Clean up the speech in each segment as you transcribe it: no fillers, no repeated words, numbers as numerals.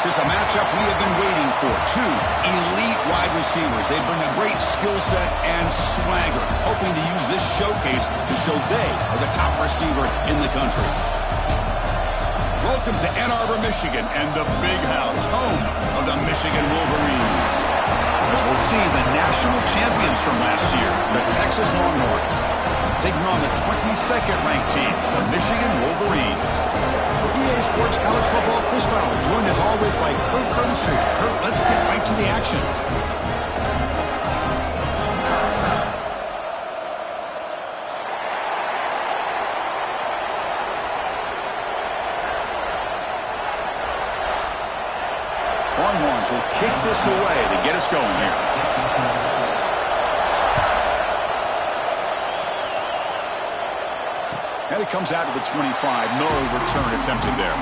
This is a matchup we have been waiting for. Two elite wide receivers. They bring a great skill set and swagger, hoping to use this showcase to show they are the top receiver in the country. Welcome to Ann Arbor, Michigan, and the Big House, home of the Michigan Wolverines. As we'll see, the national champions from last year, the Texas Longhorns, taking on the 22nd ranked team, the Michigan Wolverines. For EA Sports College Football, Chris Fowler, joined as always by Kirk Herbstreit. Kirk, let's get right to the action. Longhorns will kick this away to get us going here. And it comes out to the 25. No return attempted there.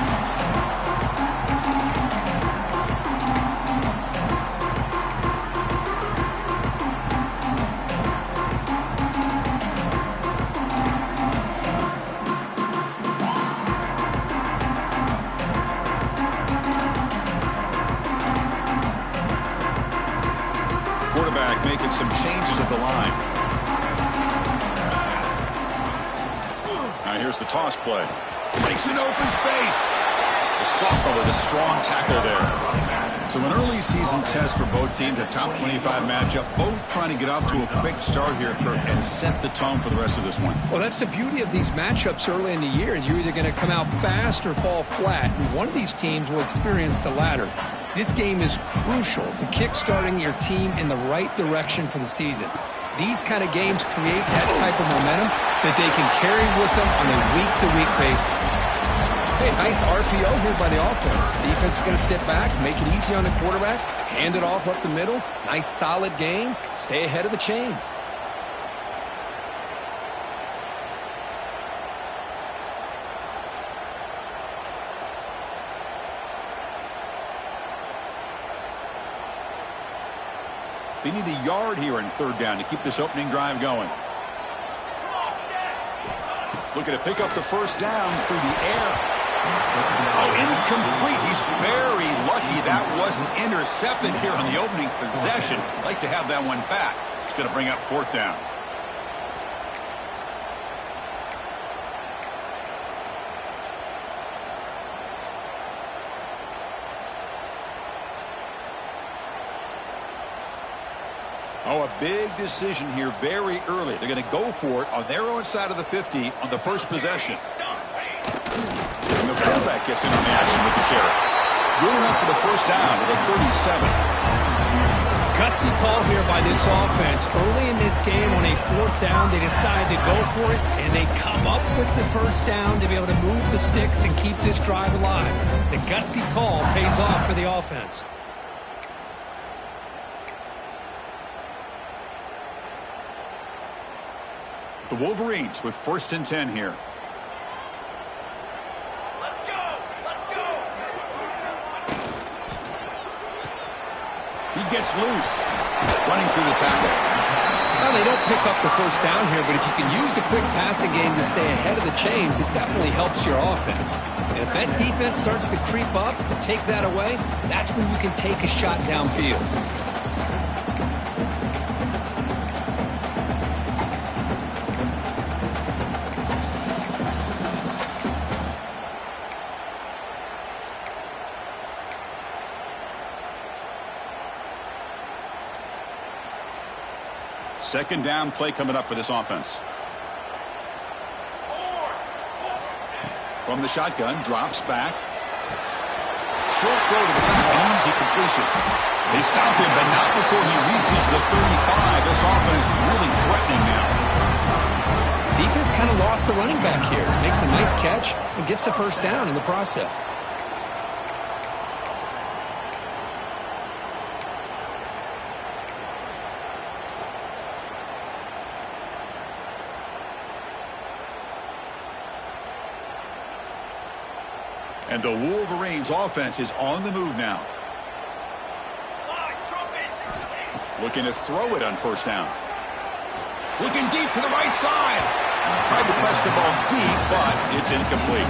Quarterback making some changes at the line. Now here's the toss play. Makes an open space. The sophomore with a strong tackle there. So an early season test for both teams, a top 25 matchup. Both trying to get off to a quick start here, Kirk, and set the tone for the rest of this one. Well, that's the beauty of these matchups early in the year. You're either going to come out fast or fall flat. And one of these teams will experience the latter. This game is crucial to kick-starting your team in the right direction for the season. These kind of games create that type of momentum that they can carry with them on a week-to-week basis. Hey, nice RPO here by the offense. Defense is going to sit back, make it easy on the quarterback, hand it off up the middle. Nice solid game. Stay ahead of the chains. They need a yard here in third down to keep this opening drive going. Looking to pick up the first down through the air. Oh, incomplete. He's very lucky that wasn't intercepted here on the opening possession. Like to have that one back. It's going to bring up fourth down. Oh, a big decision here very early. They're going to go for it on their own side of the 50 on the first possession. And the fullback gets in on the action with the carry. Good enough for the first down with a 37. Gutsy call here by this offense. Early in this game on a fourth down, they decide to go for it, and they come up with the first down to be able to move the sticks and keep this drive alive. The gutsy call pays off for the offense. The Wolverines with 1st and 10 here. Let's go! Let's go! He gets loose. Running through the tackle. Well, they don't pick up the first down here, but if you can use the quick passing game to stay ahead of the chains, it definitely helps your offense. And if that defense starts to creep up and take that away, that's when you can take a shot downfield. Second down play coming up for this offense. From the shotgun, drops back. Short throw to the back, easy completion. They stop him, but not before he reaches the 35. This offense really threatening now. Defense kind of lost the running back here. Makes a nice catch and gets the first down in the process. And the Wolverines offense is on the move now. Looking to throw it on first down. Looking deep to the right side. Tried to press the ball deep, but it's incomplete.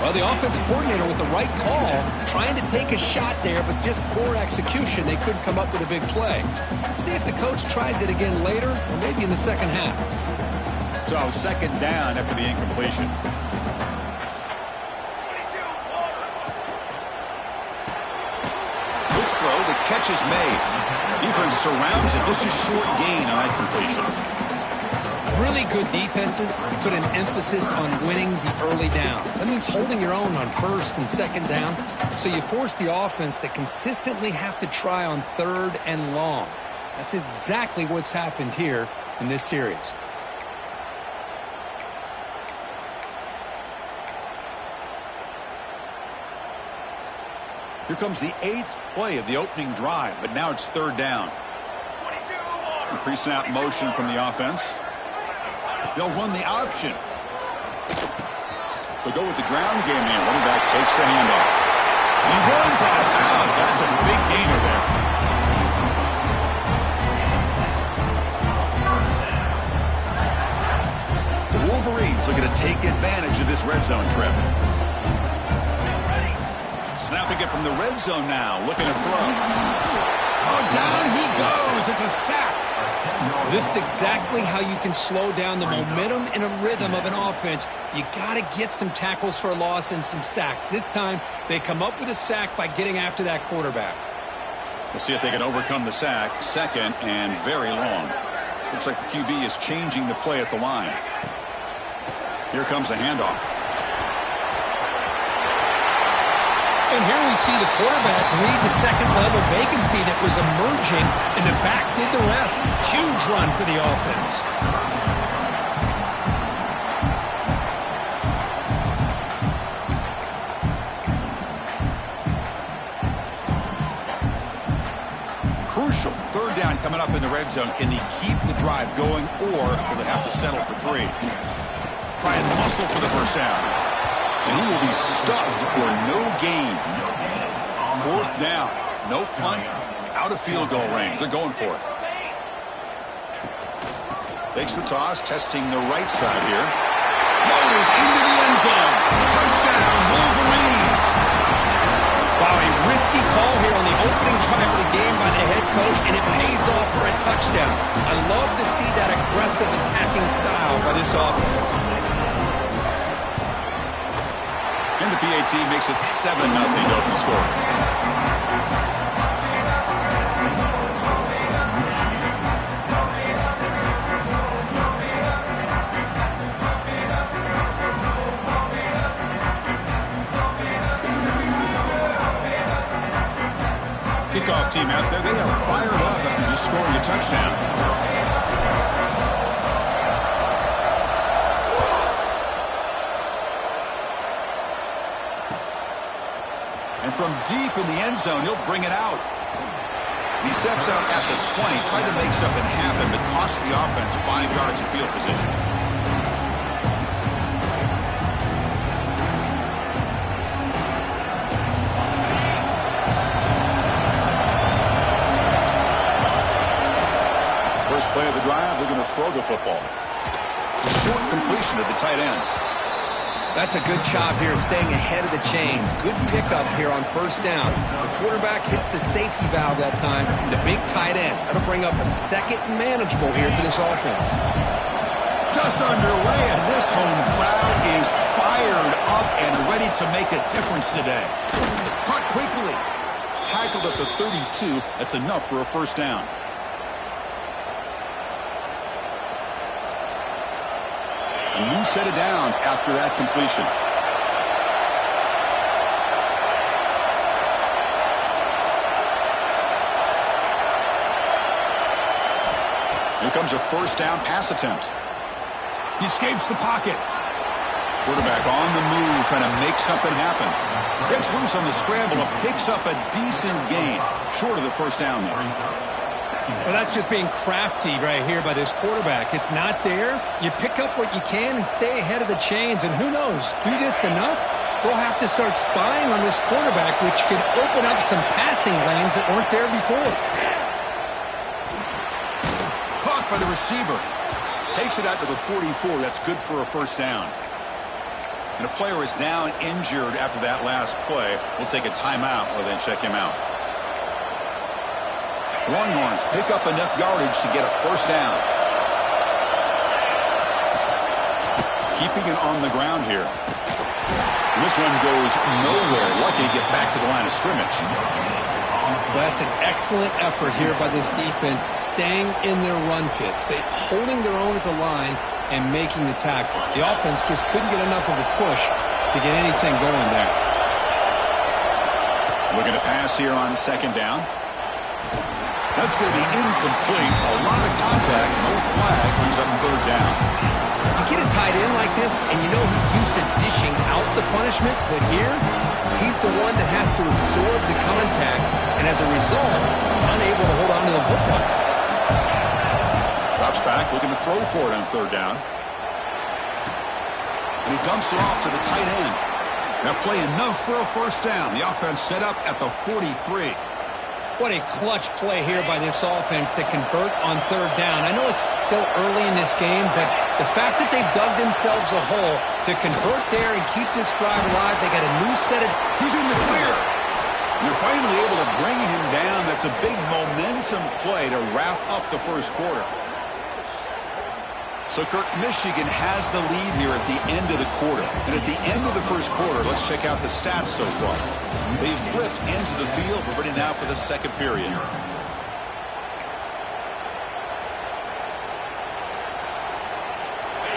Well, the offense coordinator with the right call, trying to take a shot there, but just poor execution. They couldn't come up with a big play. Let's see if the coach tries it again later, or maybe in the second half. So second down after the incompletion. Good throw. The catch is made. Defense surrounds it. Just a short gain on that completion. Really good defenses put an emphasis on winning the early downs. That means holding your own on first and second down. So you force the offense to consistently have to try on third and long. That's exactly what's happened here in this series. Here comes the 8th play of the opening drive, but now it's third down. Pre-snap motion from the offense. They'll run the option. They'll go with the ground game here. Running back takes the handoff. He runs out of bounds. That's a big gainer there. The Wolverines looking to take advantage of this red zone trip. Snapping it from the red zone now. Looking to throw. Oh, down he goes. It's a sack. This is exactly how you can slow down the momentum and a rhythm of an offense. You got to get some tackles for a loss and some sacks. This time, they come up with a sack by getting after that quarterback. We'll see if they can overcome the sack. Second and very long. Looks like the QB is changing the play at the line. Here comes a handoff. And here we see the quarterback read the second-level vacancy that was emerging, and the back did the rest. Huge run for the offense. Crucial. Third down coming up in the red zone. Can he keep the drive going, or will they have to settle for 3? Try and muscle for the first down. And he will be stuffed for no gain. Fourth down. No punt. Out of field goal range. They're going for it. Takes the toss. Testing the right side here. Motors into the end zone. Touchdown, Wolverines. Wow, a risky call here on the opening drive of the game by the head coach, and it pays off for a touchdown. I love to see that aggressive attacking style by this offense. And the PAT makes it 7-0 to open score. Kickoff team out there, they are fired up after just scoring a touchdown. And from deep in the end zone, he'll bring it out. He steps out at the 20, tried to make something happen, but cost the offense 5 yards in field position. First play of the drive, they're going to throw the football. A short completion to the tight end. That's a good job here, staying ahead of the chains. Good pickup here on first down. The quarterback hits the safety valve that time. The big tight end. That'll bring up a second and manageable here for this offense. Just underway, and this home crowd is fired up and ready to make a difference today. Caught quickly. Tackled at the 32. That's enough for a first down. A new set of downs after that completion. Here comes a first down pass attempt. He escapes the pocket. Quarterback on the move, trying to make something happen. Breaks loose on the scramble and picks up a decent gain. Short of the first down there. Well, that's just being crafty right here by this quarterback. It's not there. You pick up what you can and stay ahead of the chains. And who knows, do this enough, they'll have to start spying on this quarterback, which can open up some passing lanes that weren't there before. Caught by the receiver. Takes it out to the 44. That's good for a first down. And a player is down injured after that last play. We'll take a timeout or then check him out. Longhorns pick up enough yardage to get a first down. Keeping it on the ground here. This one goes nowhere. Lucky to get back to the line of scrimmage. Well, that's an excellent effort here by this defense, staying in their run fit, holding their own at the line and making the tackle. The offense just couldn't get enough of a push to get anything going there. Looking to pass here on second down. That's going to be incomplete. A lot of contact, no flag, brings up third down. You get a tight end like this, and you know he's used to dishing out the punishment, but here, he's the one that has to absorb the contact, and as a result, he's unable to hold on to the football. Drops back, looking to throw for it on third down. And he dumps it off to the tight end. That play enough for a first down. The offense set up at the 43. What a clutch play here by this offense to convert on third down. I know it's still early in this game, but the fact that they've dug themselves a hole to convert there and keep this drive alive, they got a new set of... He's in the clear. And they're finally able to bring him down. That's a big momentum play to wrap up the first quarter. So, Kirk, Michigan has the lead here at the end of the quarter. And at the end of the first quarter, let's check out the stats so far. They've flipped into the field. We're ready now for the second period.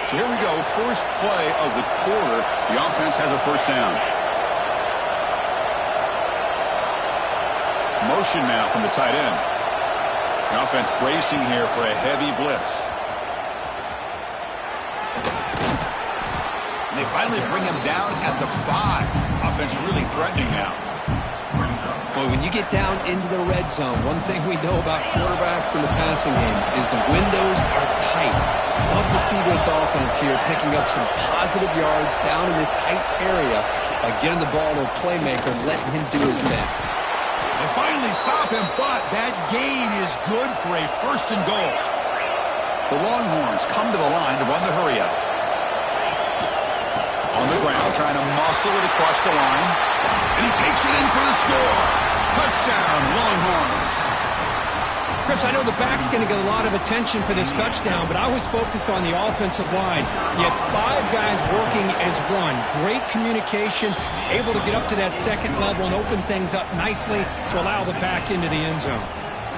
So here we go. First play of the quarter. The offense has a first down. Motion now from the tight end. The offense bracing here for a heavy blitz. And they finally bring him down at the 5. Offense really threatening now. Boy, when you get down into the red zone, one thing we know about quarterbacks in the passing game is the windows are tight. Love to see this offense here picking up some positive yards down in this tight area by getting the ball to a playmaker and letting him do his thing. They finally stop him, but that gain is good for a first and goal. The Longhorns come to the line to run the hurry up. On the ground, trying to muscle it across the line. And he takes it in for the score. Touchdown, Longhorns. Chris, I know the back's going to get a lot of attention for this touchdown, but I was focused on the offensive line. You had 5 guys working as one. Great communication, able to get up to that second level and open things up nicely to allow the back into the end zone.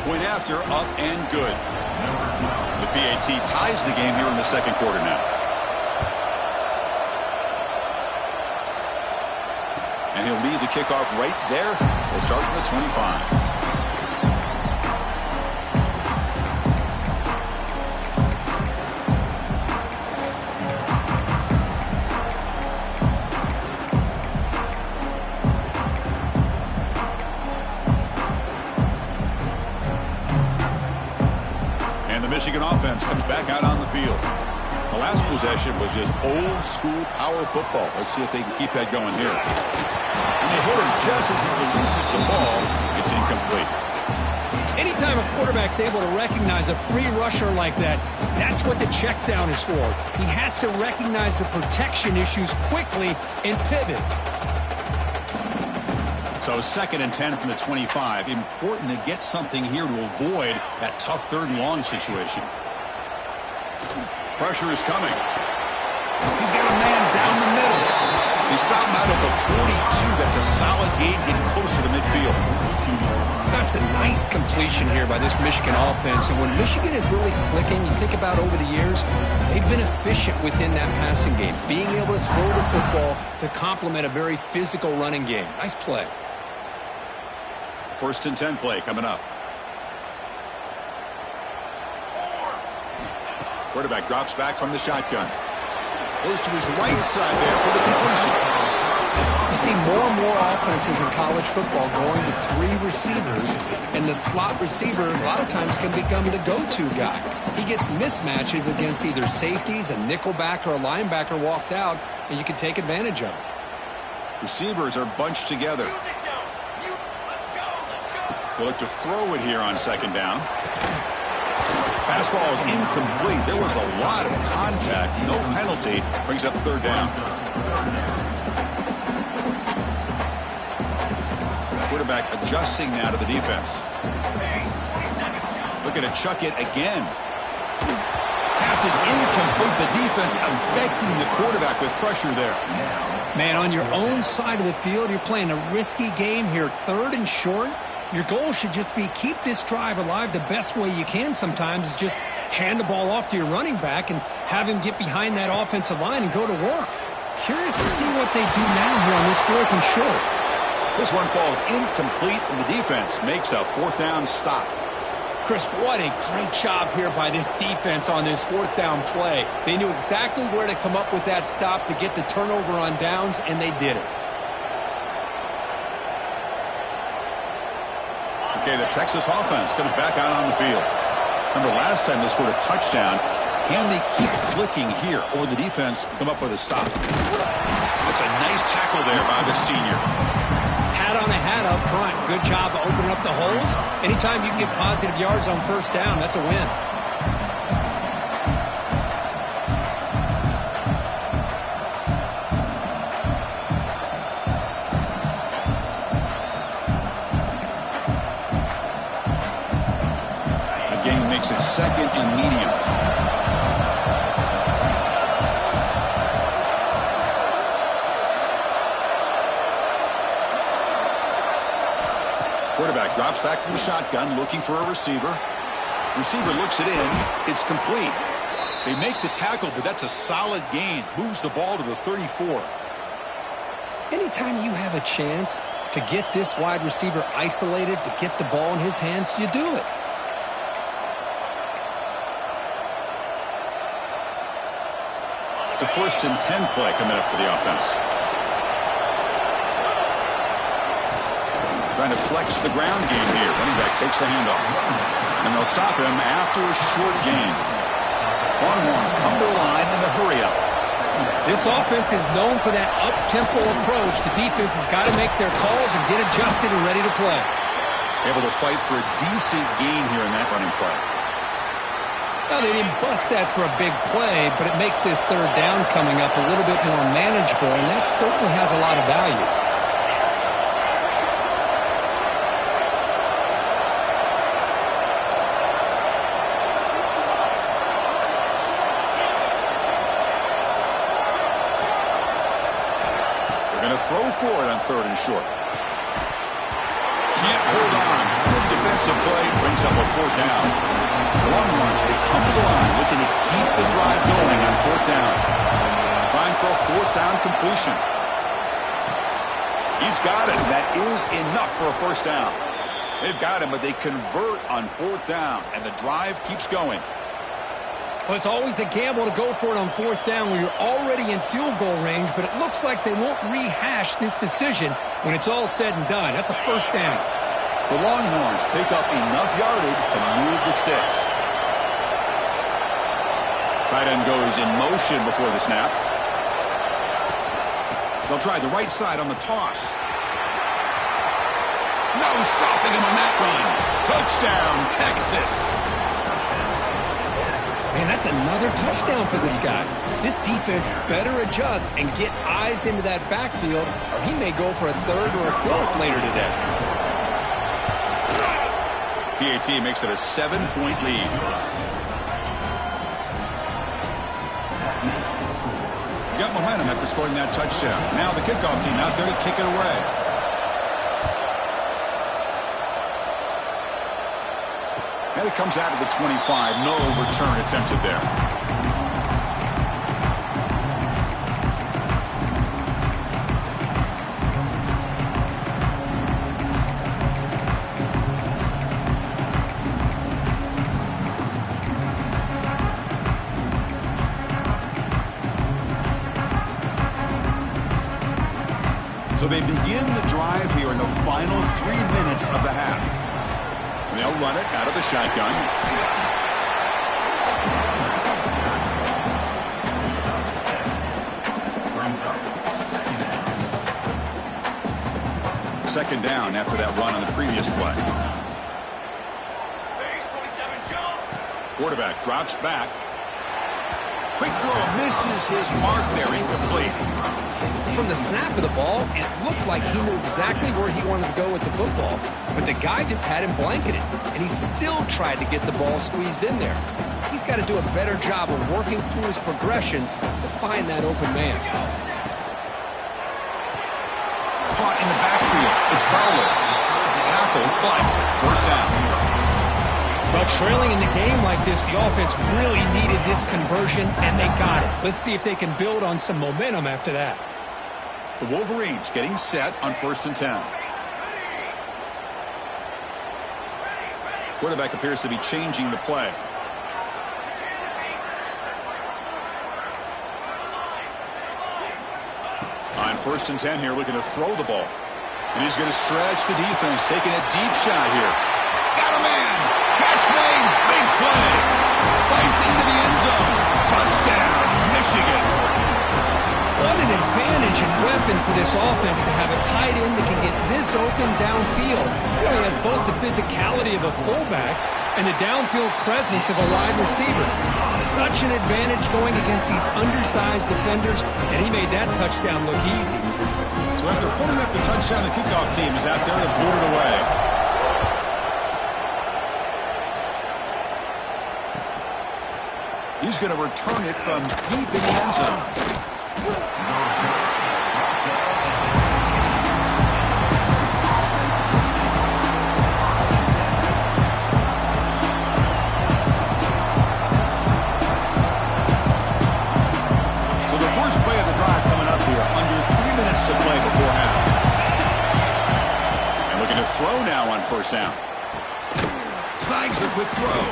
Point after, up and good. The PAT ties the game here in the second quarter now. And he'll lead the kickoff right there. We'll start from the 25. And the Michigan offense comes back out on the field. The last possession was just old school power football. Let's see if they can keep that going here. And they hit him just as he releases the ball. It's incomplete. Anytime a quarterback's able to recognize a free rusher like that, that's what the check down is for. He has to recognize the protection issues quickly and pivot. So 2nd and 10 from the 25. Important to get something here to avoid that tough third and long situation. Pressure is coming. He's got a man down the middle. He stopped out at the 42. That's a solid gain, getting closer to midfield. That's a nice completion here by this Michigan offense. And when Michigan is really clicking, you think about over the years, they've been efficient within that passing game, being able to throw the football to complement a very physical running game. Nice play. 1st and 10 play coming up. Quarterback drops back from the shotgun. Goes to his right side there for the completion. You see more and more offenses in college football going to 3 receivers, and the slot receiver a lot of times can become the go-to guy. He gets mismatches against either safeties, a nickelback, or a linebacker walked out, and you can take advantage of it. Receivers are bunched together. They look to throw it here on 2nd down. Pass ball is incomplete. There was a lot of contact. No penalty. Brings up third down. Quarterback adjusting now to the defense. Looking to chuck it again. Pass is incomplete. The defense affecting the quarterback with pressure there. Man, on your own side of the field, you're playing a risky game here. 3rd and short. Your goal should just be keep this drive alive the best way you can sometimes is just hand the ball off to your running back and have him get behind that offensive line and go to work. Curious to see what they do now here on this 4th and short. This one falls incomplete, and the defense makes a 4th down stop. Chris, what a great job here by this defense on this 4th down play. They knew exactly where to come up with that stop to get the turnover on downs, and they did it. Okay, the Texas offense comes back out on the field. Remember last time they scored a touchdown. Can they keep clicking here, or the defense come up with a stop? That's a nice tackle there by the senior. Hat on a hat up front. Good job of opening up the holes. Anytime you get positive yards on 1st down, that's a win. The game makes it 2nd and medium. Quarterback drops back from the shotgun, looking for a receiver. Receiver looks it in. It's complete. They make the tackle, but that's a solid gain. Moves the ball to the 34. Anytime you have a chance to get this wide receiver isolated, to get the ball in his hands, you do it. It's a 1st and 10 play coming up for the offense. Trying to flex the ground game here. Running back takes the handoff. And they'll stop him after a short gain. Longhorns come to the line in the hurry-up. This offense is known for that up-tempo approach. The defense has got to make their calls and get adjusted and ready to play. Able to fight for a decent gain here in that running play. Well, they didn't bust that for a big play, but it makes this 3rd down coming up a little bit more manageable, and that certainly has a lot of value. Throw for it on 3rd and short. Can't hold on. Good defensive play brings up a 4th down. The Longhorns, they come to the line looking to keep the drive going on 4th down. Trying for a 4th down completion. He's got it. That is enough for a 1st down. They've got him, but they convert on 4th down, and the drive keeps going. Well, it's always a gamble to go for it on 4th down when you're already in field goal range, but it looks like they won't rehash this decision when it's all said and done. That's a 1st down. The Longhorns pick up enough yardage to move the sticks. Tight end goes in motion before the snap. They'll try the right side on the toss. No stopping him on that run. Touchdown, Texas. Man, that's another touchdown for this guy. This defense better adjust and get eyes into that backfield, or he may go for a 3rd or a 4th later today. PAT makes it a 7-point lead. Got momentum after scoring that touchdown. Now the kickoff team out there to kick it away. And it comes out of the 25. No return attempted there. So they begin the drive here in the final 3 minutes of the half. They'll run it out of the shotgun. Second down after that run on the previous play. Quarterback drops back. Quick throw misses his mark there, incomplete. From the snap of the ball, it looked like he knew exactly where he wanted to go with the football, but the guy just had him blanketed, and he still tried to get the ball squeezed in there. He's got to do a better job of working through his progressions to find that open man. Caught in the backfield. It's Fowler. Tackled, but first down. Well, trailing in the game like this, the offense really needed this conversion, and they got it. Let's see if they can build on some momentum after that. The Wolverines getting set on 1st and 10. Quarterback appears to be changing the play. On 1st and 10 here, looking to throw the ball. And he's going to stretch the defense, taking a deep shot here. Got a man! Catch made! Big play! Fights into the end zone. Touchdown, Michigan! What an advantage and weapon for this offense to have a tight end that can get this open downfield. He really has both the physicality of a fullback and the downfield presence of a wide receiver. Such an advantage going against these undersized defenders, and he made that touchdown look easy. So after pulling up the touchdown, the kickoff team is out there and blew it away. He's going to return it from deep in the end zone. So the first play of the drive coming up here, under 3 minutes to play before half. And looking to throw now on 1st down. Snags the quick throw.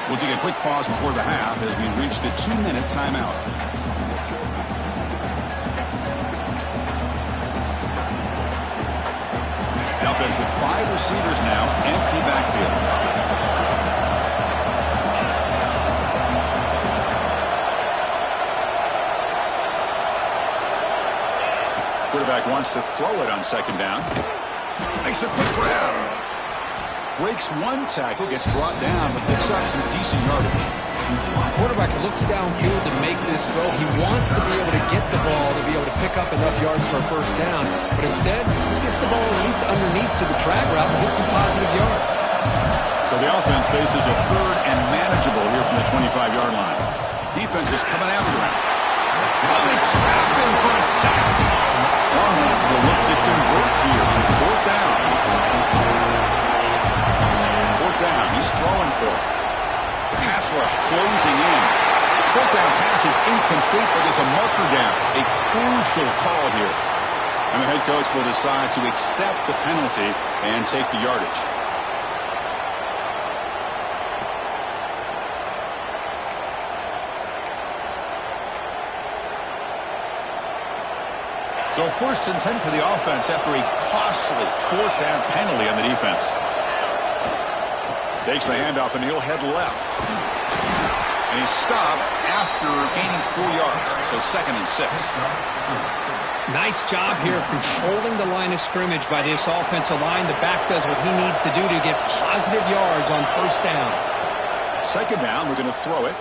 We'll take a quick pause before the half as we reach the 2-minute timeout. The offense with 5 receivers now, empty backfield. Quarterback wants to throw it on 2nd down. Makes a quick grab. Breaks one tackle, gets brought down, but picks up some decent yardage. Quarterback looks downfield to make this throw. He wants to be able to get the ball to be able to pick up enough yards for a 1st down, but instead, he gets the ball at least underneath to the drag route and gets some positive yards. So the offense faces a 3rd and manageable here from the 25-yard line. Defense is coming after him. Oh, they trap him for a sack. Arnold will look to convert here on 4th down. He's throwing for it. Pass rush closing in. 4th down pass is incomplete, but there's a marker down. A crucial call here. And the head coach will decide to accept the penalty and take the yardage. So 1st and 10 for the offense after a costly 4th down penalty on the defense. Takes the handoff, and he'll head left. And he's stopped after gaining 4 yards, so 2nd and 6. Nice job here of controlling the line of scrimmage by this offensive line. The back does what he needs to do to get positive yards on 1st down. 2nd down, we're going to throw it.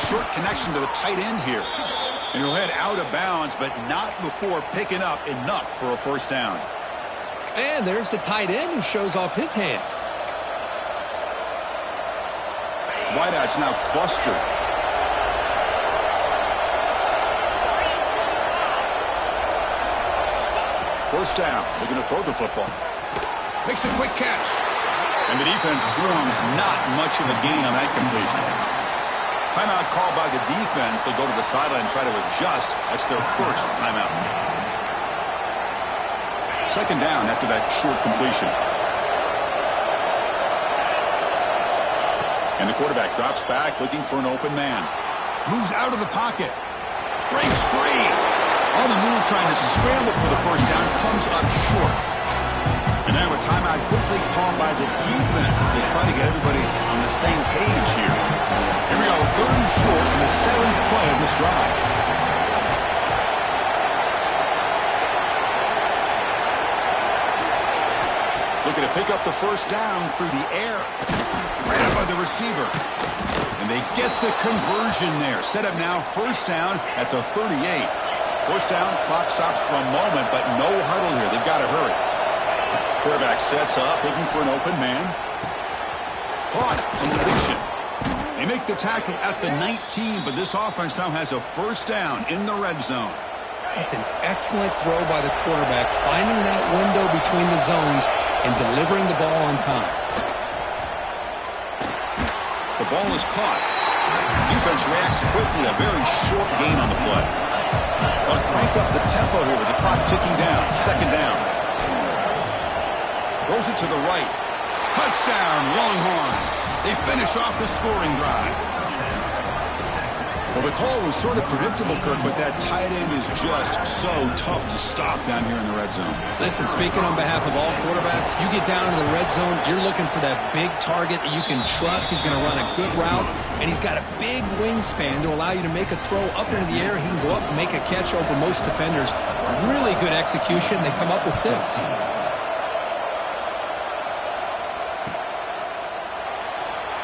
Short connection to the tight end here. And he'll head out of bounds, but not before picking up enough for a 1st down. And there's the tight end who shows off his hands. Wideouts now clustered. First down. They're going to throw the football. Makes a quick catch. And the defense swarms. Not much of a gain on that completion. Timeout called by the defense. They'll go to the sideline and try to adjust. That's their first timeout. 2nd down after that short completion. And the quarterback drops back looking for an open man. Moves out of the pocket. Breaks free. On the move trying to scramble for the 1st down. Comes up short. And now a timeout quickly called by the defense as they try to get everybody on the same page here. Here we go, 3rd and short in the 7th play of this drive. Looking to pick up the 1st down through the air. Right up by the receiver. And they get the conversion there. Set up now, first down at the 38. First down, clock stops for a moment, but no huddle here. They've got to hurry. Quarterback sets up, looking for an open man. Caught, completion. They make the tackle at the 19, but this offense now has a first down in the red zone. That's an excellent throw by the quarterback, finding that window between the zones and delivering the ball on time. The ball is caught. Defense reacts quickly, a very short gain on the play. They'll crank up the tempo here with the clock ticking down. Second down. Throws it to the right. Touchdown, Longhorns. They finish off the scoring drive. Well, the call was sort of predictable, Kirk, but that tight end is just so tough to stop down here in the red zone. Listen, speaking on behalf of all quarterbacks, you get down to the red zone, you're looking for that big target that you can trust. He's going to run a good route, and he's got a big wingspan to allow you to make a throw up into the air. He can go up and make a catch over most defenders. Really good execution. They come up with 6.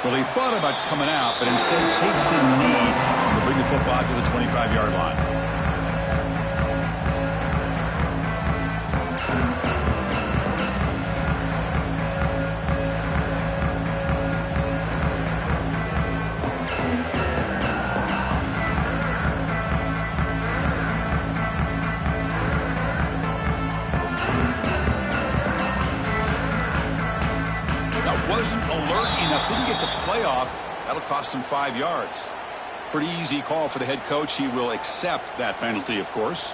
Well, he thought about coming out, but instead takes a knee to bring the football to the 25-yard line. Wasn't alert enough, didn't get the play off. That'll cost him 5 yards. Pretty easy call for the head coach. He will accept that penalty, of course.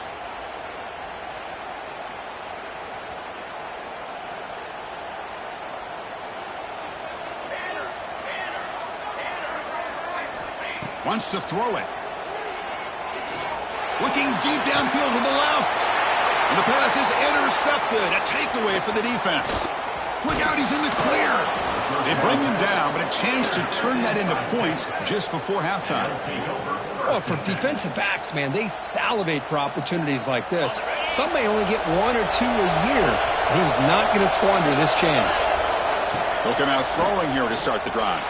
Wants to throw it. Looking deep downfield to the left. And the pass is intercepted. A takeaway for the defense. Look out, he's in the clear. They bring him down, but a chance to turn that into points just before halftime. Well, for defensive backs, man, they salivate for opportunities like this. Some may only get 1 or 2 a year, and he was not going to squander this chance. They'll come out throwing here to start the drive.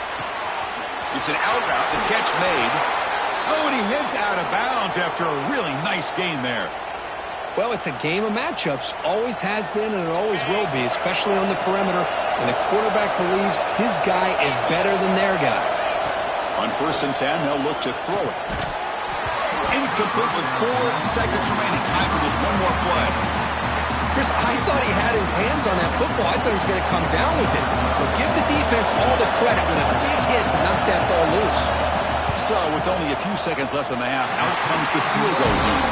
It's an out route, the catch made. Oh, and he heads out of bounds after a really nice gain there. Well, it's a game of matchups. Always has been and it always will be, especially on the perimeter. And the quarterback believes his guy is better than their guy. On 1st and 10, they'll look to throw it. Incomplete with 4 seconds remaining. Time for just one more play. Chris, I thought he had his hands on that football. I thought he was going to come down with it. But give the defense all the credit with a big hit to knock that ball loose. So, with only a few seconds left in the half, out comes the field goal unit.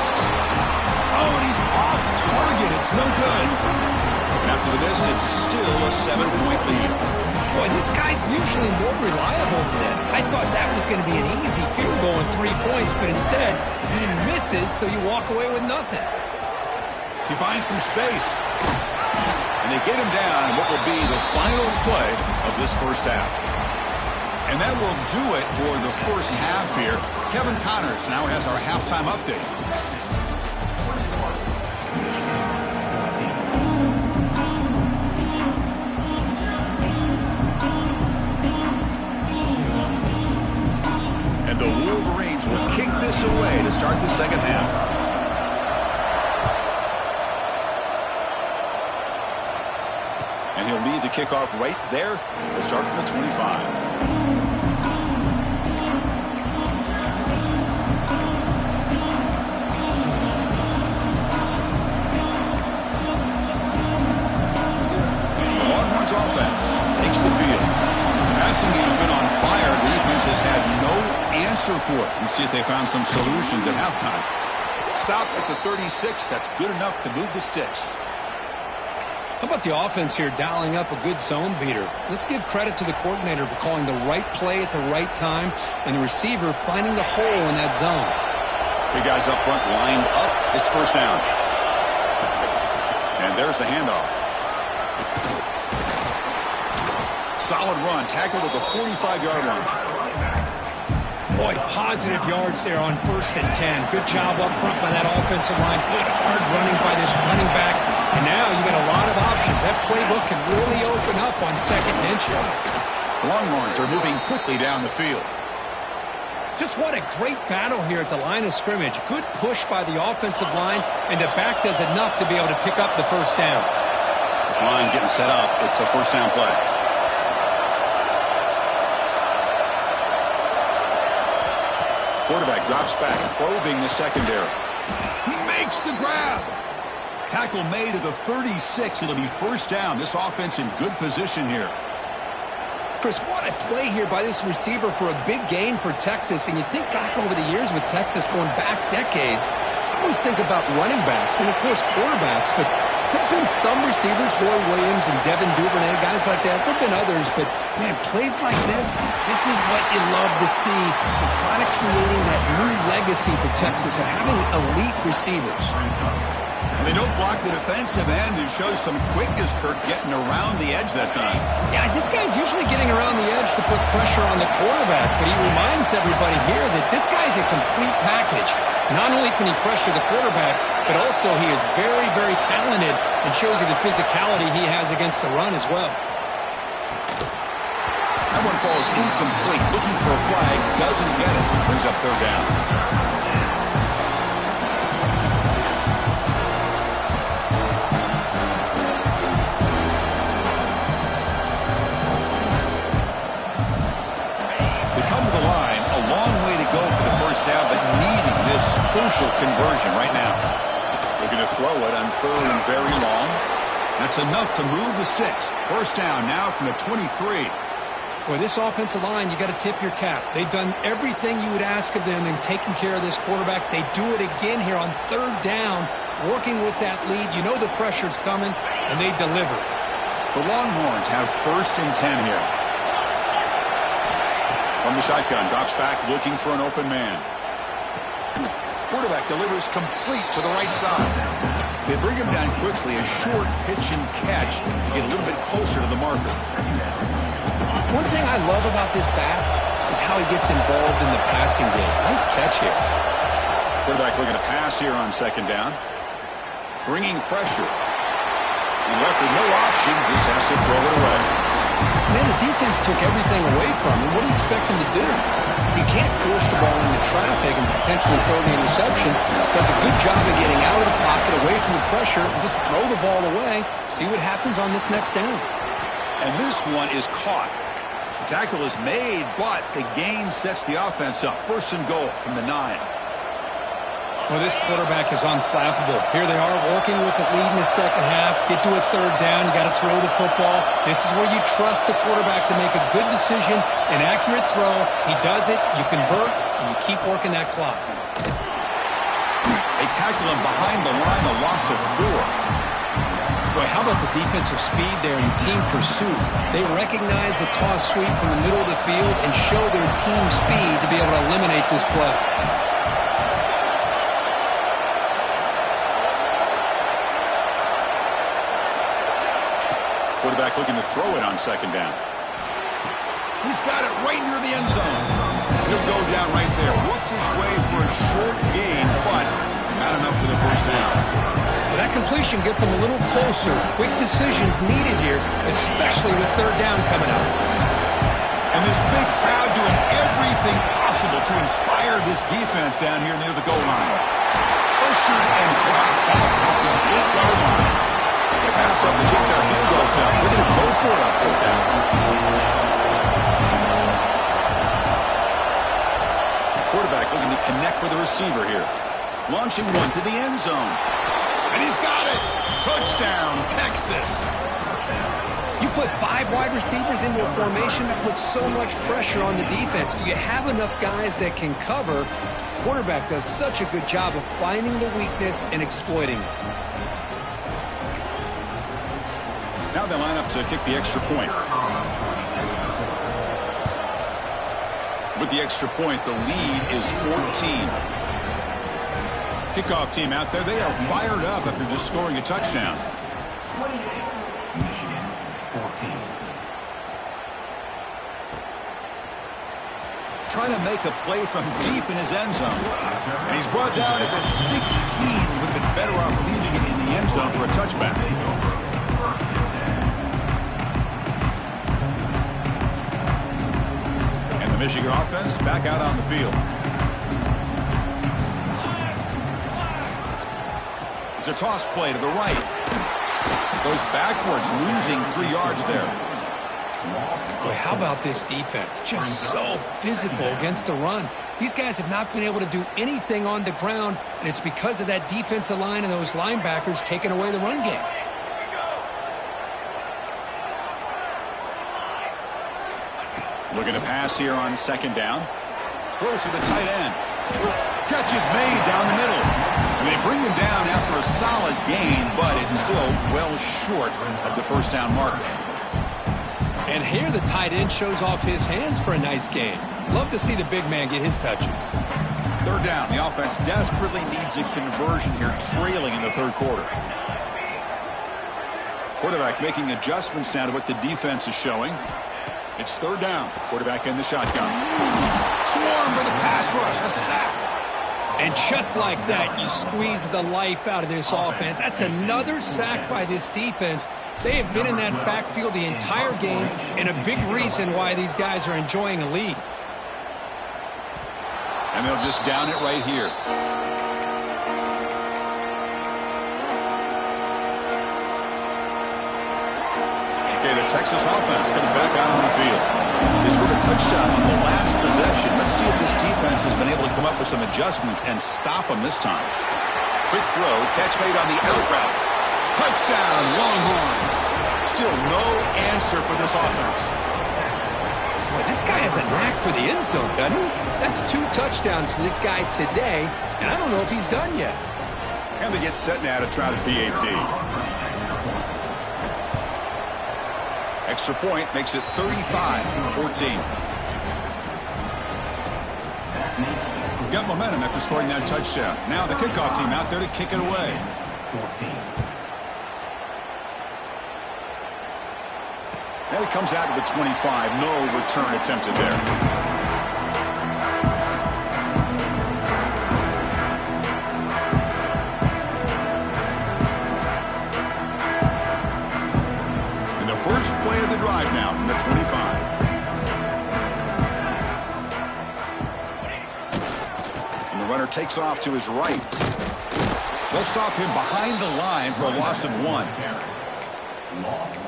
Oh, and he's off target. It's no good. And after the miss, it's still a 7-point lead. Boy, this guy's usually more reliable than this. I thought that was going to be an easy field goal and 3 points, but instead, he misses, so you walk away with nothing. He finds some space. And they get him down in what will be the final play of this first half. And that will do it for the first half here. Kevin Connors now has our halftime update. And the Wolverines will kick this away to start the second half. And he'll lead the kickoff right there to start from the 25. Offense takes the field. The passing game's been on fire. The defense has had no answer for it. Let's see if they found some solutions at halftime. Stop at the 36. That's good enough to move the sticks. How about the offense here dialing up a good zone beater? Let's give credit to the coordinator for calling the right play at the right time and the receiver finding the hole in that zone. Big guys up front lined up. It's first down. And there's the handoff. Solid run, tackled at the 45-yard line. Boy, positive yards there on 1st and 10. Good job up front by that offensive line. Good hard running by this running back. And now you got a lot of options. That playbook can really open up on 2nd and inches. The Longhorns are moving quickly down the field. Just what a great battle here at the line of scrimmage. Good push by the offensive line, and the back does enough to be able to pick up the first down. This line getting set up. It's a first down play. Quarterback drops back, probing the secondary. He makes the grab. Tackle made at the 36. It'll be first down. This offense in good position here. Chris, what a play here by this receiver for a big gain for Texas. And you think back over the years with Texas going back decades, I always think about running backs and, of course, quarterbacks. But there have been some receivers, Roy Williams and Devin Duvernay, guys like that. There have been others. But, man, plays like this is what you love to see. And kind of creating that new legacy for Texas of having elite receivers. They don't block the defensive end and show some quickness, Kirk, getting around the edge that time. Yeah, this guy's usually getting around the edge to put pressure on the quarterback, but he reminds everybody here that this guy's a complete package. Not only can he pressure the quarterback, but also he is very, very talented and shows you the physicality he has against the run as well. That one falls incomplete. Looking for a flag, doesn't get it. Brings up third down. But needing this crucial conversion right now. They're going to throw it on third and very long. That's enough to move the sticks. First down now from the 23. Boy, this offensive line, you got to tip your cap. They've done everything you would ask of them in taking care of this quarterback. They do it again here on third down, working with that lead. You know the pressure's coming, and they deliver. The Longhorns have first and 10 here. From the shotgun, drops back, looking for an open man. Quarterback delivers complete to the right side. They bring him down quickly, a short pitch and catch to get a little bit closer to the marker. One thing I love about this back is how he gets involved in the passing game. Nice catch here. Quarterback looking to pass here on second down. Bringing pressure. And left with no option, just has to throw it away. Man, the defense took everything away from him. What do you expect him to do? He can't force the ball into traffic and potentially throw the interception. Does a good job of getting out of the pocket, away from the pressure, and just throw the ball away. See what happens on this next down. And this one is caught. The tackle is made, but the gain sets the offense up. First and goal from the 9. Well, this quarterback is unflappable. Here they are working with the lead in the second half. Get to a third down. You got to throw the football. This is where you trust the quarterback to make a good decision, an accurate throw. He does it. You convert, and you keep working that clock. They tackle him behind the line, a loss of 4. Boy, how about the defensive speed there in team pursuit? They recognize the toss sweep from the middle of the field and show their team speed to be able to eliminate this play. Quarterback looking to throw it on second down. He's got it right near the end zone. He'll go down right there. Works his way for a short gain, but not enough for the first down. Well, that completion gets him a little closer. Quick decisions needed here, especially with third down coming up. And this big crowd doing everything possible to inspire this defense down here near the goal line. Pressured and dropped back at the 8-yard line. They pass up the chips out, field goals out. We're going to go for it on fourth down. Quarterback looking to connect with the receiver here. Launching one to the end zone. And he's got it. Touchdown, Texas. You put 5 wide receivers into a formation that puts so much pressure on the defense. Do you have enough guys that can cover? Quarterback does such a good job of finding the weakness and exploiting it. Now they line up to kick the extra point. With the extra point, the lead is 14. Kickoff team out there, they are fired up after just scoring a touchdown. 28, Michigan, 14. Trying to make a play from deep in his end zone. And he's brought down at the 16. Would have been better off leaving it in the end zone for a touchback. The Michigan offense back out on the field. It's a toss play to the right. Goes backwards, losing 3 yards there. Boy, how about this defense? Just so physical against the run. These guys have not been able to do anything on the ground, and it's because of that defensive line and those linebackers taking away the run game. Looking to pass here on 2nd down. Throws to the tight end. Catch is made down the middle. And they bring him down after a solid gain, but it's still well short of the 1st down marker. And here the tight end shows off his hands for a nice gain. Love to see the big man get his touches. 3rd down. The offense desperately needs a conversion here, trailing in the 3rd quarter. Quarterback making adjustments now to what the defense is showing. It's 3rd down. Quarterback in the shotgun. Swarmed by the pass rush. A sack. And just like that, you squeeze the life out of this offense. That's another sack by this defense. They have been in that backfield the entire game, and a big reason why these guys are enjoying a lead. And they'll just down it right here. Okay, the Texas offense comes back out on the field. They scored a touchdown on the last possession. Let's see if this defense has been able to come up with some adjustments and stop them this time. Quick throw, catch made on the out route. Touchdown, Longhorns. Still no answer for this offense. Boy, this guy has a knack for the end zone, doesn't he? That's 2 touchdowns for this guy today, and I don't know if he's done yet. And they get set now to try the PAT. Extra point makes it 35-14. Got momentum after scoring that touchdown. Now the kickoff team out there to kick it away. 14. And it comes out to the 25. No return attempted there. First play of the drive now from the 25. And the runner takes off to his right. They'll stop him behind the line for a loss of 1.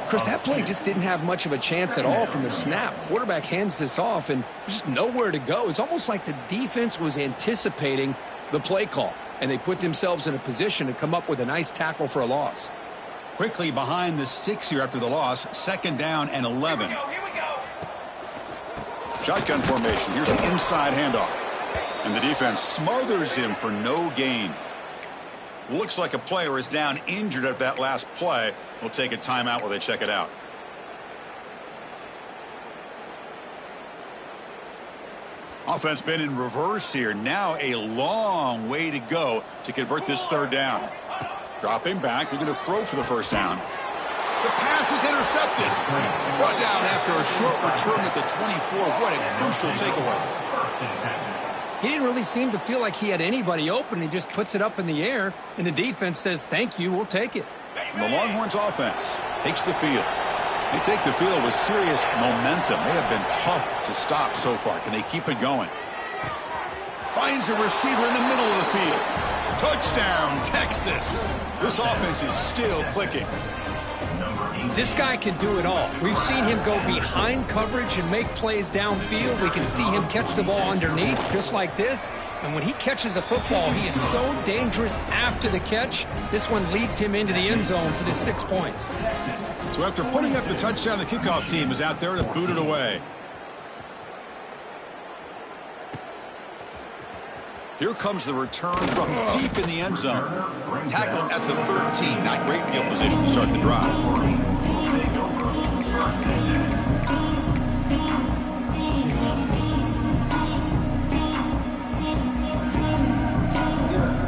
Chris, that play just didn't have much of a chance at all from the snap. Quarterback hands this off, and there's just nowhere to go. It's almost like the defense was anticipating the play call, and they put themselves in a position to come up with a nice tackle for a loss. Quickly behind the sticks here after the loss. 2nd down and 11. Here we go. Shotgun formation. Here's an inside handoff. And the defense smothers him for no gain. Looks like a player is down injured at that last play. We'll take a timeout while they check it out. Offense been in reverse here. Now a long way to go to convert this 3rd down. Dropping back, they're going to throw for the 1st down. The pass is intercepted. Brought down after a short return at the 24. What a crucial takeaway. He didn't really seem to feel like he had anybody open. He just puts it up in the air, and the defense says, thank you, we'll take it. And the Longhorns offense takes the field. They take the field with serious momentum. They have been tough to stop so far. Can they keep it going? Finds a receiver in the middle of the field. Touchdown, Texas. This offense is still clicking. This guy can do it all. We've seen him go behind coverage and make plays downfield. We can see him catch the ball underneath just like this. And when he catches a football, he is so dangerous after the catch. This one leads him into the end zone for the 6 points. So after putting up the touchdown, the kickoff team is out there to boot it away. Here comes the return from deep in the end zone. Tackled at the 13. Not great field position to start the drive.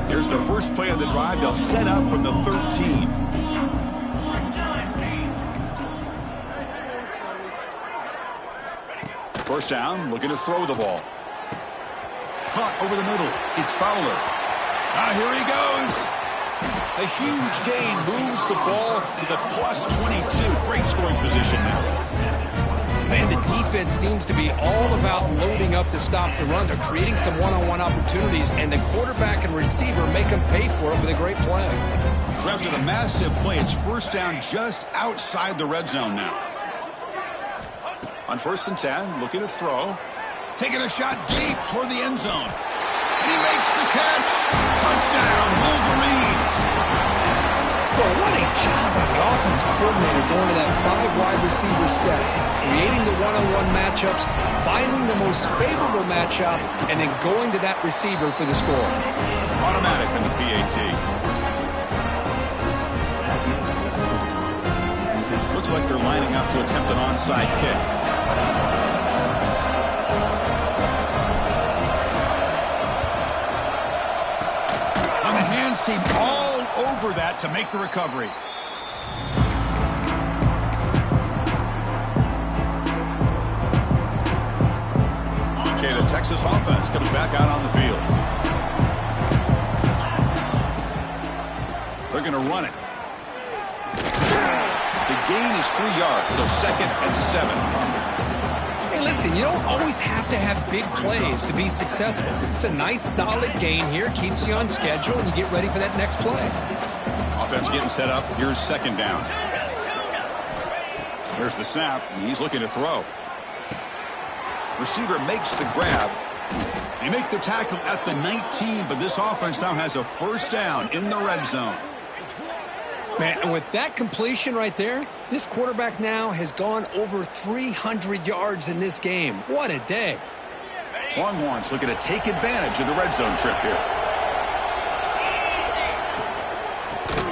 Here's the first play of the drive. They'll set up from the 13. First down, looking to throw the ball. Caught over the middle. It's Fowler. Here he goes. A huge gain moves the ball to the +22. Great scoring position now. Man, the defense seems to be all about loading up to stop the run. They're creating some one-on-one opportunities, and the quarterback and receiver make them pay for it with a great play. So after the massive play, it's first down just outside the red zone now. On 1st and 10, looking to throw. Taking a shot deep toward the end zone. And he makes the catch. Touchdown, Wolverines. Well, what a job by the offensive coordinator going to that 5-wide receiver set, creating the one-on-one matchups, finding the most favorable matchup, and then going to that receiver for the score. Automatic in the PAT. Looks like they're lining up to attempt an onside kick. And the hands seem all over that to make the recovery. Okay, the Texas offense comes back out on the field. They're going to run it. The gain is 3 yards, so 2nd and 7. Hey, listen, you don't always have to have big plays to be successful. It's a nice, solid gain here. Keeps you on schedule, and you get ready for that next play. Offense getting set up. Here's 2nd down. There's the snap. He's looking to throw. Receiver makes the grab. They make the tackle at the 19, but this offense now has a first down in the red zone. Man, and with that completion right there, this quarterback now has gone over 300 yards in this game. What a day. Longhorns looking to take advantage of the red zone trip here.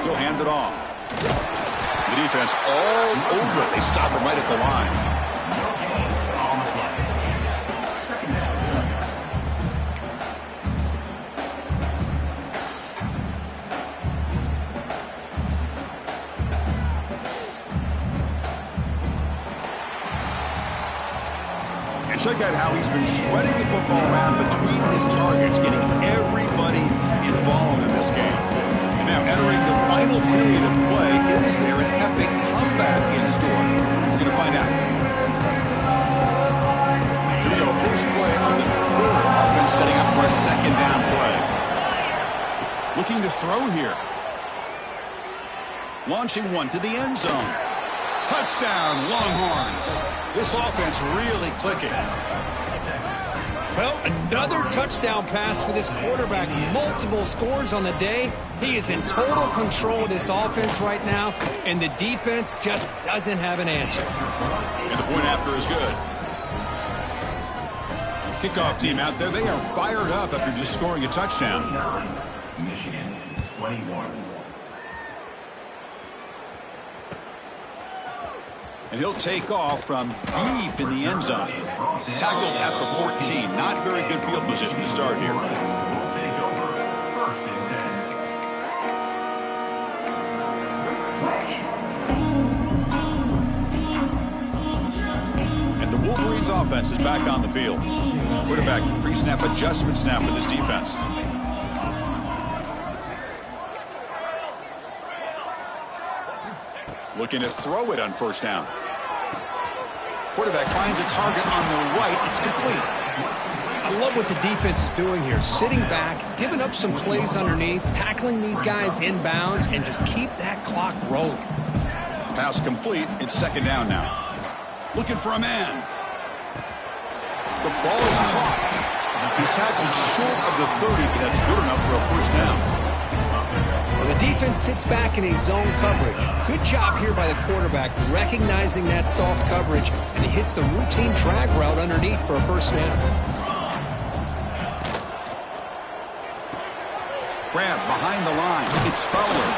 He'll hand it off. The defense all over it. They stop him right at the line. Check out how he's been spreading the football around between his targets, getting everybody involved in this game. And now entering the final period of play, is there an epic comeback in store? We're going to find out. Here we go, first play of the quarter. Offense setting up for a 2nd down play. Looking to throw here. Launching one to the end zone. Touchdown, Longhorns. This offense really clicking. Well, another touchdown pass for this quarterback. Multiple scores on the day. He is in total control of this offense right now, and the defense just doesn't have an answer. And the point after is good. Kickoff team out there, they are fired up after just scoring a touchdown. Michigan 21. And he'll take off from deep in the end zone. Tackled at the 14. Not very good field position to start here. Will take over 1st and 10. And the Wolverines offense is back on the field. Quarterback pre-snap adjustments now for this defense. Looking to throw it on 1st down. Quarterback finds a target on the right. It's complete. I love what the defense is doing here. Sitting back, giving up some plays underneath, tackling these guys inbounds, and just keep that clock rolling. Pass complete. It's 2nd down now. Looking for a man. The ball is caught. He's tackled short of the 30, but that's good enough for a 1st down. The defense sits back in a zone coverage. Good job here by the quarterback, recognizing that soft coverage, and he hits the routine drag route underneath for a 1st down. Grab behind the line. It's Fowler.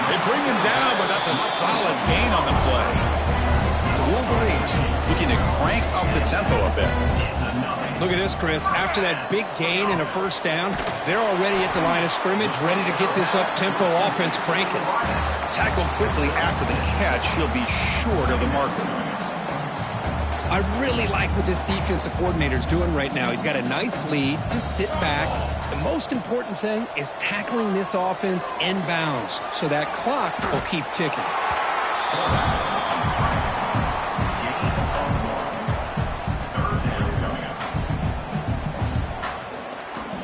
They bring him down, but that's a solid gain on the play. The Wolverines looking to crank up the tempo a bit. Look at this, Chris. After that big gain and a 1st down, they're already at the line of scrimmage, ready to get this up-tempo offense cranking. Tackled quickly after the catch. He'll be short of the marker. I really like what this defensive coordinator is doing right now. He's got a nice lead. Just sit back. The most important thing is tackling this offense inbounds, so that clock will keep ticking.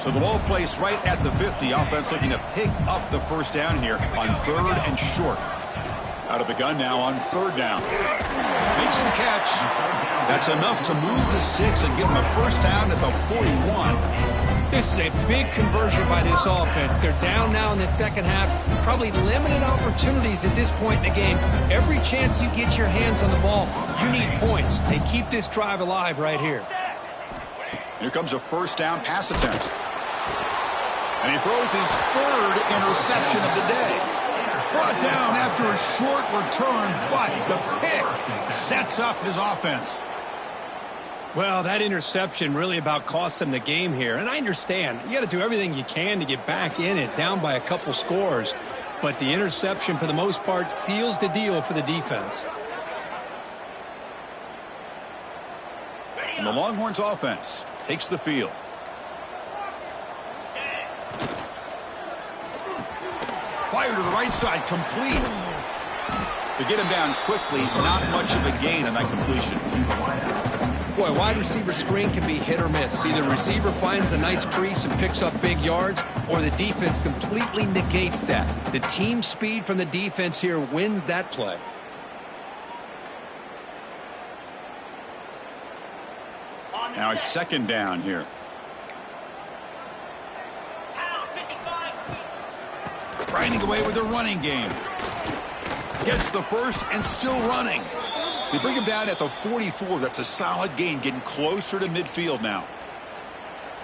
So the ball placed right at the 50. Offense looking to pick up the first down here on 3rd and short. Out of the gun now on 3rd down. Makes the catch. That's enough to move the sticks and give them a first down at the 41. This is a big conversion by this offense. They're down now in the second half. Probably limited opportunities at this point in the game. Every chance you get your hands on the ball, you need points. They keep this drive alive right here. Here comes a first down pass attempt. And he throws his 3rd interception of the day. Brought down after a short return, but the pick sets up his offense. Well, that interception really about cost them the game here. And I understand. You got to do everything you can to get back in it, down by a couple scores. But the interception, for the most part, seals the deal for the defense. And the Longhorns offense takes the field. Fire to the right side, complete. To get him down quickly, not much of a gain on that completion. Boy, wide receiver screen can be hit or miss. Either the receiver finds a nice crease and picks up big yards, or the defense completely negates that. The team speed from the defense here wins that play. Now it's 2nd down here. Grinding away with the running game. Gets the first and still running. They bring him down at the 44. That's a solid gain, getting closer to midfield now.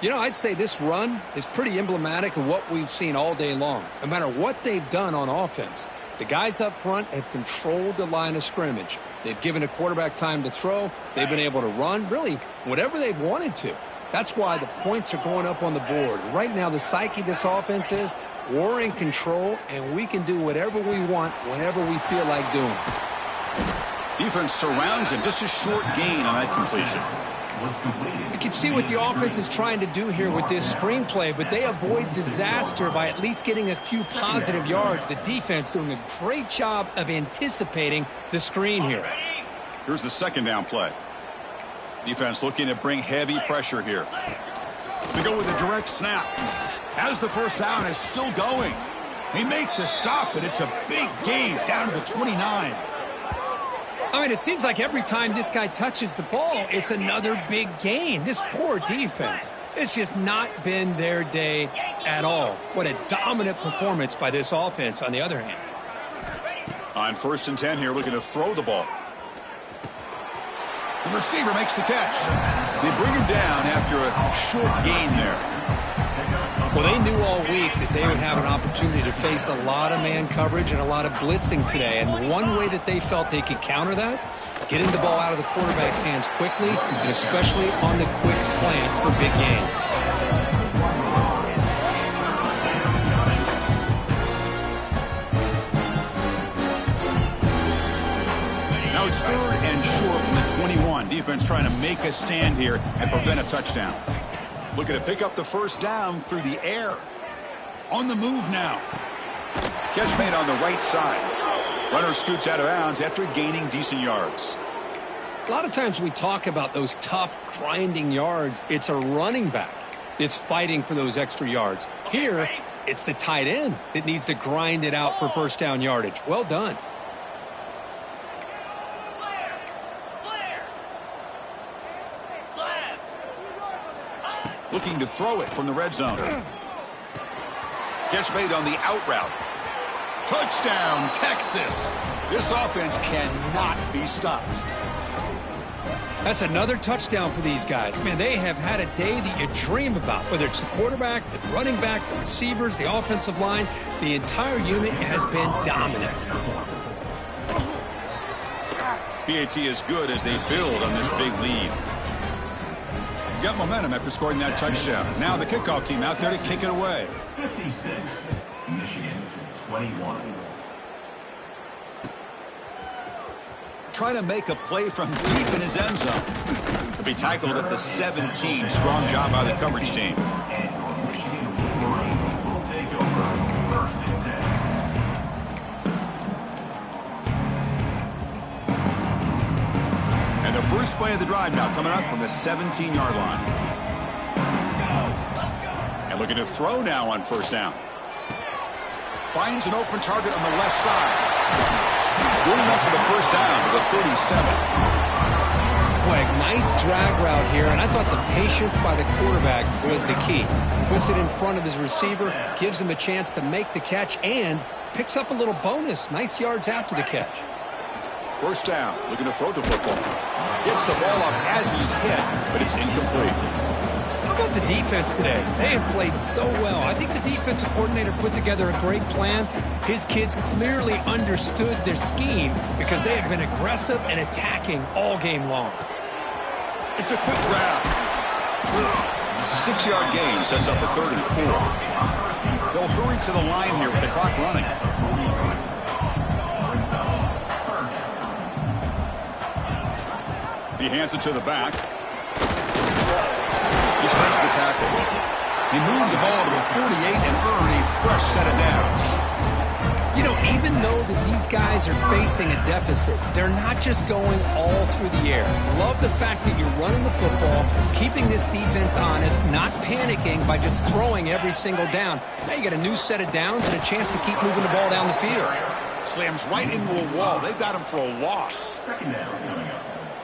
You know, I'd say this run is pretty emblematic of what we've seen all day long. No matter what they've done on offense, the guys up front have controlled the line of scrimmage. They've given a quarterback time to throw. They've been able to run, really, whatever they've wanted to. That's why the points are going up on the board. Right now, the psyche of this offense is we're in control, and we can do whatever we want whenever we feel like doing. Defense surrounds him. Just a short gain on that completion. You can see what the offense is trying to do here with this screenplay, but they avoid disaster by at least getting a few positive yards. The defense doing a great job of anticipating the screen here. Here's the 2nd down play. Defense looking to bring heavy pressure here. They go with a direct snap. Has the first down, is still going. They make the stop, but it's a big gain down to the 29. I mean, it seems like every time this guy touches the ball, it's another big gain. This poor defense, it's just not been their day at all. What a dominant performance by this offense, on the other hand. On 1st and 10 here, looking to throw the ball. The receiver makes the catch. They bring him down after a short gain there. Well, they knew all week that they would have an opportunity to face a lot of man coverage and a lot of blitzing today. And one way that they felt they could counter that, getting the ball out of the quarterback's hands quickly, and especially on the quick slants for big gains. Now it's 3rd and short from the 21. Defense trying to make a stand here and prevent a touchdown. Looking to pick up the first down through the air. On the move now. Catch made on the right side. Runner scoots out of bounds after gaining decent yards. A lot of times we talk about those tough, grinding yards. It's a running back that's fighting for those extra yards. Here, it's the tight end that needs to grind it out for first down yardage. Well done. Looking to throw it from the red zone. Catch made on the out route. Touchdown, Texas. This offense cannot be stopped. That's another touchdown for these guys. Man, they have had a day that you dream about, whether it's the quarterback, the running back, the receivers, the offensive line. The entire unit has been dominant. PAT is good as they build on this big lead. Got momentum after scoring that touchdown. Now the kickoff team out there to kick it away. 56, Michigan 21. Trying to make a play from deep in his end zone. He'll be tackled at the 17. Strong job by the coverage team. And Michigan Wolverines will take over 1st and 10. And the first play of the drive now coming up from the 17-yard line. And looking to throw now on first down. Finds an open target on the left side. Good enough for the first down to the 37. Boy, nice drag route here, and I thought the patience by the quarterback was the key. Puts it in front of his receiver, gives him a chance to make the catch, and picks up a little bonus. Nice yards after the catch. First down, looking to throw the football. Gets the ball up as he's hit, but it's incomplete. How about the defense today? They have played so well. I think the defensive coordinator put together a great plan. His kids clearly understood their scheme because they have been aggressive and attacking all game long. It's a quick grab. 6-yard gain sets up a 3rd and 4. They'll hurry to the line here with the clock running. He hands it to the back. He shrinks the tackle. He moved the ball to the 48 and earned a fresh set of downs. You know, even though that these guys are facing a deficit, they're not just going all through the air. Love the fact that you're running the football, keeping this defense honest, not panicking by just throwing every single down. Now you got a new set of downs and a chance to keep moving the ball down the field. Slams right into a wall. They've got him for a loss.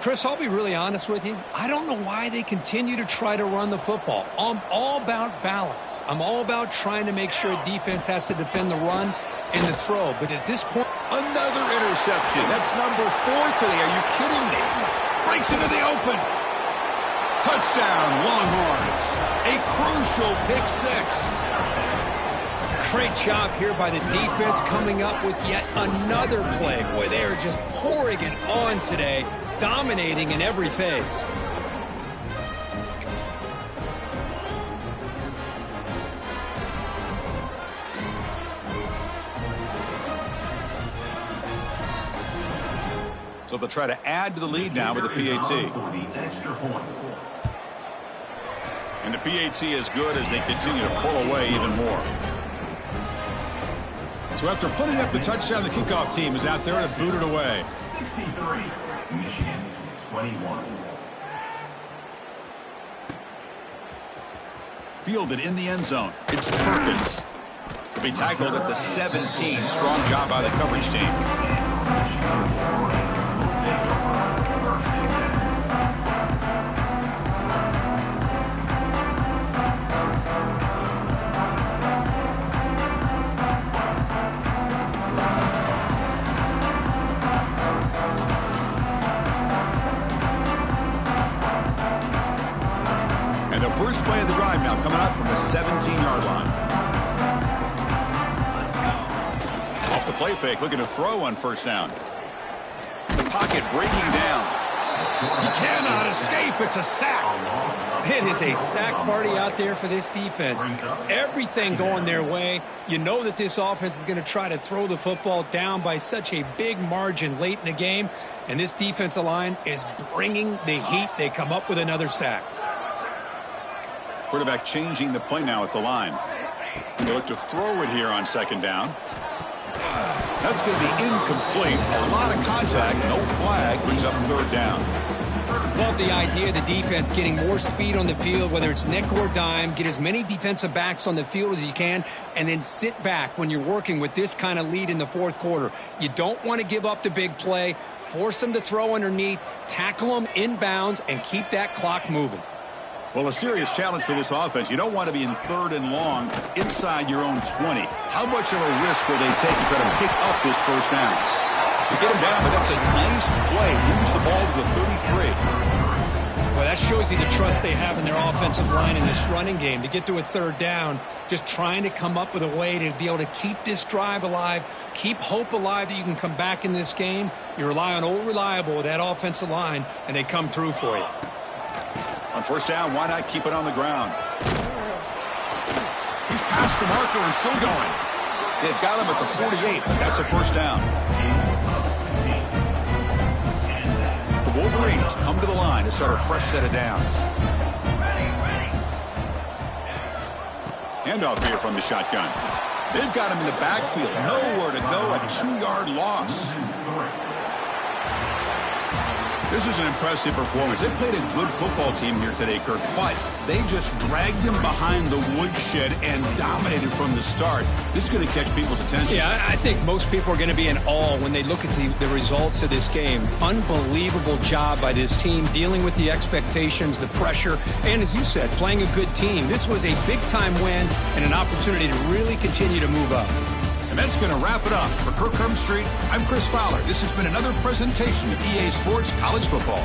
Chris, I'll be really honest with you. I don't know why they continue to try to run the football. I'm all about balance. I'm all about trying to make sure defense has to defend the run and the throw. But at this point... Another interception. That's number 4 today. Are you kidding me? Breaks into the open. Touchdown, Longhorns. A crucial pick 6. Great job here by the defense coming up with yet another play. Boy, they are just pouring it on today, dominating in every phase. So they'll try to add to the lead now with the PAT. And the PAT is good as they continue to pull away even more. So after putting up the touchdown, the kickoff team is out there to boot it away. 63, Michigan 21. Fielded in the end zone. It's Perkins. He'll be tackled at the 17. Strong job by the coverage team. First play of the drive now coming up from the 17-yard line. Off the play fake, looking to throw on first down. The pocket breaking down. He cannot escape. It's a sack. It is a sack party out there for this defense. Everything going their way. You know that this offense is going to try to throw the football down by such a big margin late in the game. And this defensive line is bringing the heat. They come up with another sack. Quarterback changing the play now at the line. They look to throw it here on second down. That's going to be incomplete. A lot of contact, no flag, brings up third down. Love the idea of the defense getting more speed on the field, whether it's nickel or dime. Get as many defensive backs on the field as you can, and then sit back when you're working with this kind of lead in the fourth quarter. You don't want to give up the big play. Force them to throw underneath, tackle them inbounds, and keep that clock moving. Well, a serious challenge for this offense. You don't want to be in 3rd and long inside your own 20. How much of a risk will they take to try to pick up this first down? They get him down, but that's a nice play. Moves the ball to the 33. Well, that shows you the trust they have in their offensive line in this running game. To get to a third down, just trying to come up with a way to be able to keep this drive alive, keep hope alive that you can come back in this game. You rely on Old Reliable with that offensive line, and they come through for you. On first down, why not keep it on the ground? He's past the marker and still going. They've got him at the 48, but that's a first down. The Wolverines come to the line to start a fresh set of downs. Handoff here from the shotgun. They've got him in the backfield. Nowhere to go, a 2-yard loss. This is an impressive performance. They played a good football team here today, Kirk, but they just dragged them behind the woodshed and dominated from the start. This is going to catch people's attention. Yeah, I think most people are going to be in awe when they look at the results of this game. Unbelievable job by this team, dealing with the expectations, the pressure, and as you said, playing a good team. This was a big-time win and an opportunity to really continue to move up. And that's going to wrap it up. For Kirk Herbstreit, I'm Chris Fowler. This has been another presentation of EA Sports College Football.